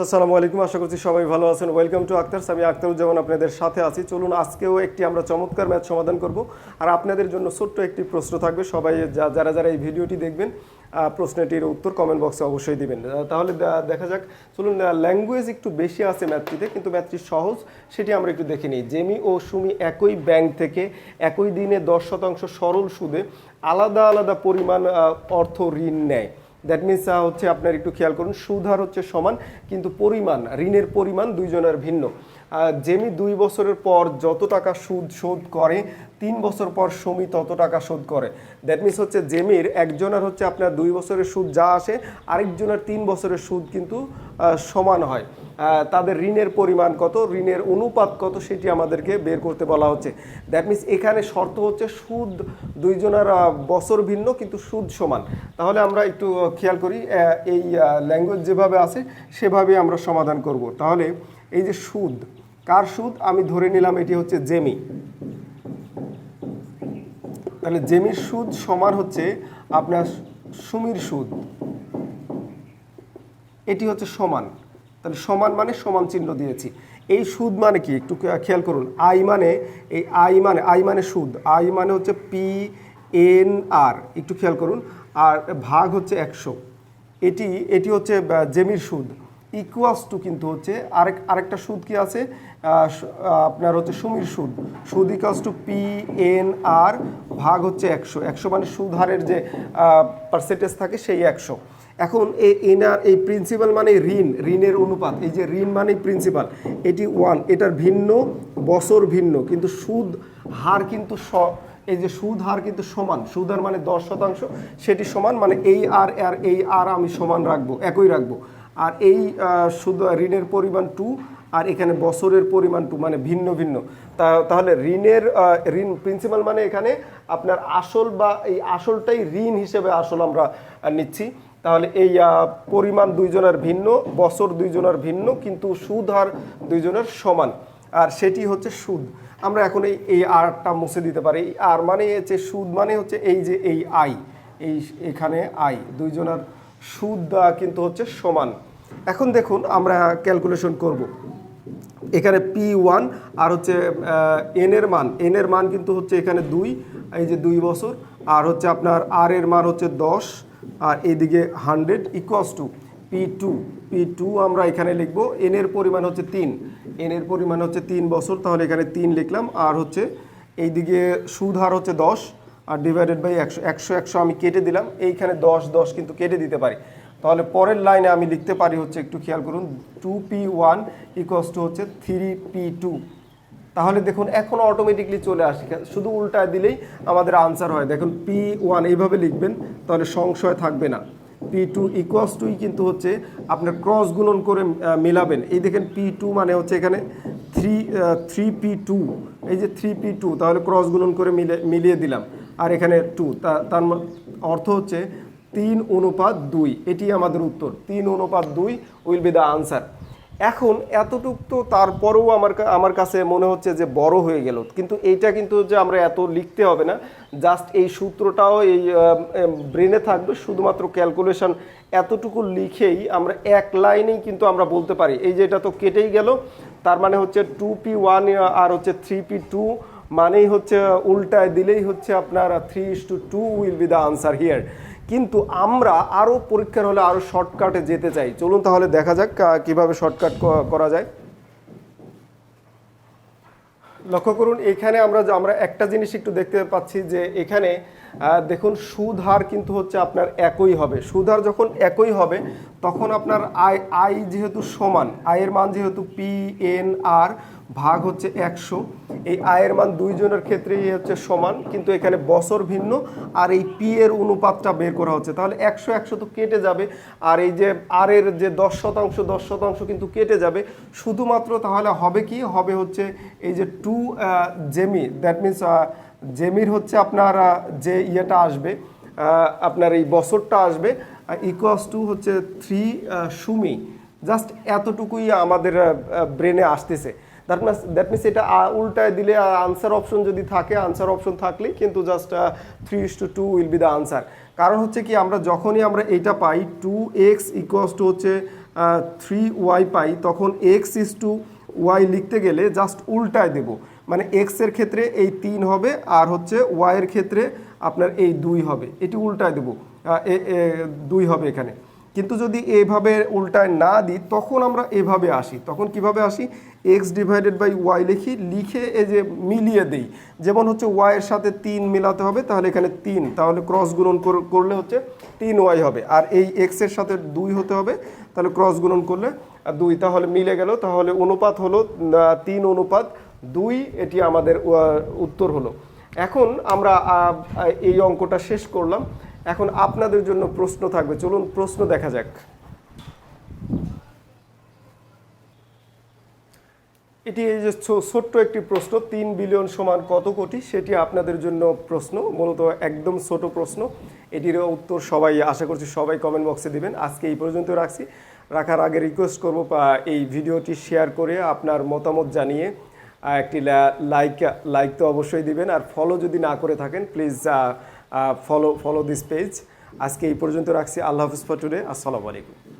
আসসালামু আলাইকুম, আশা করছি সবাই ভালো আছেন। Welcome to Akhtar's. আমি আক্তারুজ্জামান আপনাদের সাথে আছি। চলুন আজকেও একটি আমরা চমৎকার ম্যাথ সমাধান করব। আর আপনাদের জন্য ছোট্ট একটি প্রশ্ন থাকবে। সবাই যারা যারা এই ভিডিওটি দেখবেন প্রশ্নটির উত্তর কমেন্ট বক্সে অবশ্যই দিবেন। তাহলে দেখা যাক। চলুন, ল্যাঙ্গুয়েজ একটু বেশি আছে ম্যাথটিতে, কিন্তু ম্যাথটি সহজ, সেটি আমরা একটু দেখে নিই। জেমি ও সুমি একই ব্যাংক থেকে একই দিনে 10% সরল সুদে আলাদা আলাদা পরিমাণ অর্থ ঋণ নেয়। দ্যাট মিনস হচ্ছে আপনার একটু খেয়াল করুন, সুদ হার হচ্ছে সমান, কিন্তু পরিমাণ, ঋণের পরিমাণ দুইজনের ভিন্ন। জেমি 2 বছরের পর যত টাকা সুদ শোধ করে, 3 বছর পর সুমি তত টাকা শোধ করে। দ্যাট মিনস হচ্ছে জেমির একজনের হচ্ছে আপনার 2 বছরের সুদ যা আসে, আরেকজনের 3 বছরের সুদ কিন্তু সমান হয়। তাদের ঋণের পরিমাণ কত, ঋণের অনুপাত কত, সেটি আমাদেরকে বের করতে বলা হচ্ছে। দ্যাট মিনস এখানে শর্ত হচ্ছে সুদ দুইজনের বছর ভিন্ন কিন্তু সুদ সমান। তাহলে আমরা একটু খেয়াল করি, এই ল্যাঙ্গুয়েজ যেভাবে আছে সেভাবে আমরা সমাধান করব। তাহলে এই যে সুদ, কার সুদ, আমি ধরে নিলাম এটি হচ্ছে জেমি। তাহলে জেমির সুদ সমান হচ্ছে আপনার সুমির সুদ, এটি হচ্ছে সমান। তাহলে সমান মানে সমান চিহ্ন দিয়েছি। এই সুদ মানে কি একটু খেয়াল করুন, আই মানে এই আই মানে সুদ, আই মানে হচ্ছে PNR, একটু খেয়াল করুন, আর ভাগ হচ্ছে 100। এটি হচ্ছে জেমির সুদ, ইকুয়ালস টু কিন্তু হচ্ছে আরেকটা সুদ কি আছে আপনার হচ্ছে সুমির সুদ, সুদ ইকুয়ালস টু PNR ভাগ হচ্ছে 100 মানে সুদ হারের যে পার্সেন্টেজ থাকে সেই 100। এখন এই প্রিন্সিপাল মানে ঋণের অনুপাত, এই যে ঋণ মানে প্রিন্সিপাল, এটি 1, এটার ভিন্ন বছর ভিন্ন, কিন্তু সুদ হার কিন্তু এই যে সুদ হার কিন্তু সমান, সুদ হার মানে 10%, সেটি সমান, মানে এই আর আমি সমান রাখবো, একই রাখবো। আর এই সুদ ঋণের পরিমাণ 2, আর এখানে বছরের পরিমাণ 2, মানে ভিন্ন ভিন্ন। তাহলে ঋণ প্রিন্সিপাল মানে এখানে আপনার আসল, বা এই আসলটাই ঋণ হিসেবে আসল আমরা নিচ্ছি। তাহলে এই পরিমাণ দুইজনের ভিন্ন, বছর দুইজনের ভিন্ন, কিন্তু সুদ হার দুইজনের সমান, আর সেটি হচ্ছে সুদ। আমরা এখন এই আরটা মুছে দিতে পারি। এই আর মানে হচ্ছে সুদ, মানে হচ্ছে এই যে এই আই, এখানে আই, দুইজনের সুদ কিন্তু হচ্ছে সমান। এখন দেখুন আমরা ক্যালকুলেশন করব। এখানে P1 আর হচ্ছে এনের মান কিন্তু হচ্ছে এখানে 2, এই যে 2 বছর, আর হচ্ছে আপনার আর এর মান হচ্ছে 10, আর এইদিকে 100 ইকুয়ালস টু P2 আমরা এখানে লিখব। এনের পরিমাণ হচ্ছে 3, এনের পরিমাণ হচ্ছে 3 বছর, তাহলে এখানে 3 লিখলাম। আর হচ্ছে এইদিকে সুদ হার হচ্ছে 10, আর ডিভাইডেড বাই 100 আমি কেটে দিলাম। এইখানে 10 কিন্তু কেটে দিতে পারি। তাহলে পরের লাইনে আমি লিখতে পারি হচ্ছে, একটু খেয়াল করুন, 2P1 ইকুয়ালস টু হচ্ছে 3P2। তাহলে দেখুন এখন অটোমেটিকলি চলে আসে, শুধু উল্টায় দিলেই আমাদের আনসার হয়। দেখুন P1 এইভাবে লিখবেন, তাহলে সংশয় থাকবে না। P2 ইকুয়ালস টুই কিন্তু হচ্ছে আপনার ক্রস গুণন করে মেলাবেন। এই দেখেন P2 মানে হচ্ছে এখানে 3P2, এই যে 3P2, তাহলে ক্রস গুণন করে মিলিয়ে দিলাম, আর এখানে 2, তার অর্থ হচ্ছে 3:2। এটি আমাদের উত্তর, 3:2 উইল বি দ্য আনসার। এখন এতটুক তো তারপরেও আমার কাছে মনে হচ্ছে যে বড় হয়ে গেল, কিন্তু এইটা কিন্তু যে আমরা এত লিখতে হবে না, জাস্ট এই সূত্রটাও এই ব্রেনে থাকবে, শুধুমাত্র ক্যালকুলেশন এতটুকু লিখেই আমরা এক লাইনেই কিন্তু আমরা বলতে পারি। এই যে এটা তো কেটেই গেল, তার মানে হচ্ছে 2P1 আর হচ্ছে 3P2, মানেই হচ্ছে উল্টায় দিলেই হচ্ছে আপনার 3:2 will be the answer here. কিন্তু আমরা আরও পরীক্ষার হলে আরও শর্টকাটে যেতে চাই। চলুন তাহলে দেখা যাক কিভাবে শর্টকাট করা যায়। লক্ষ্য করুন, এখানে আমরা একটা জিনিস একটু দেখতে পাচ্ছি যে এখানে দেখুন সুদ হার কিন্তু হচ্ছে আপনার একই হবে। সুদ হার যখন একই হবে তখন আপনার আই যেহেতু সমান, আয়ের মান যেহেতু PNR ভাগ হচ্ছে 100, এই আয়ের মান দুইজনের ক্ষেত্রেই হচ্ছে সমান, কিন্তু এখানে বছর ভিন্ন, আর এই P এর অনুপাতটা বের করা হচ্ছে। তাহলে 100 তো কেটে যাবে, আর এই যে আর এর যে 10% কিন্তু কেটে যাবে। শুধুমাত্র তাহলে হবে কি, হবে হচ্ছে এই যে 2 জেমি, দ্যাট মিনস জেমির হচ্ছে আপনার যে ইয়েটা আসবে, আপনার এই বছরটা আসবে, ইকুয়ালস টু হচ্ছে 3 সুমি। জাস্ট এতটুকুই আমাদের ব্রেনে আসতেছে। দ্যাট মিনস এটা উল্টায় দিলে আনসার অপশন যদি থাকে, আনসার অপশন থাকলেই কিন্তু just 3:2 will be the answer. কারণ হচ্ছে কি, আমরা যখনই আমরা এইটা পাই 2x ইকুয়ালস টু হচ্ছে 3y পাই, তখন x/y লিখতে গেলে জাস্ট উল্টায় দেব, মানে এক্সের ক্ষেত্রে এই 3 হবে আর হচ্ছে ওয়াইয়ের ক্ষেত্রে আপনার এই 2 হবে, এটি উল্টায় দেব, 2 হবে এখানে। কিন্তু যদি এইভাবে উল্টায় না দিই তখন আমরা এভাবে আসি, তখন কিভাবে আসি, x/y লিখে এই যে মিলিয়ে দেই, যেমন হচ্ছে ওয়াইয়ের সাথে 3 মেলাতে হবে, তাহলে এখানে 3, তাহলে ক্রস গুণন করলে হচ্ছে 3y হবে, আর এই এক্সের সাথে 2 হতে হবে, তাহলে ক্রস গুণন করলে 2, তাহলে মিলে গেল, তাহলে অনুপাত হলো 3:2, এটি আমাদের উত্তর হলো। এখন আমরা এই অঙ্কটা শেষ করলাম, এখন আপনাদের জন্য প্রশ্ন থাকবে, চলুন প্রশ্ন দেখা যাক। এটি এই যে ছোট্ট একটি প্রশ্ন, 3 বিলিয়ন সমান কত কোটি, সেটি আপনাদের জন্য প্রশ্ন, মূলত একদম ছোট প্রশ্ন। এটির উত্তর সবাই, আশা করছি সবাই কমেন্ট বক্সে দিবেন। আজকে এই পর্যন্ত রাখার আগে রিকোয়েস্ট করব এই ভিডিওটি শেয়ার করে আপনার মতামত জানিয়ে একটি লাইক তো অবশ্যই দিবেন, আর ফলো যদি না করে থাকেন প্লিজ ফলো দিস পেজ। আজকে এই পর্যন্ত রাখছি। আল্লাহ হাফিজ ফর টুডে। আসসালামু আলাইকুম।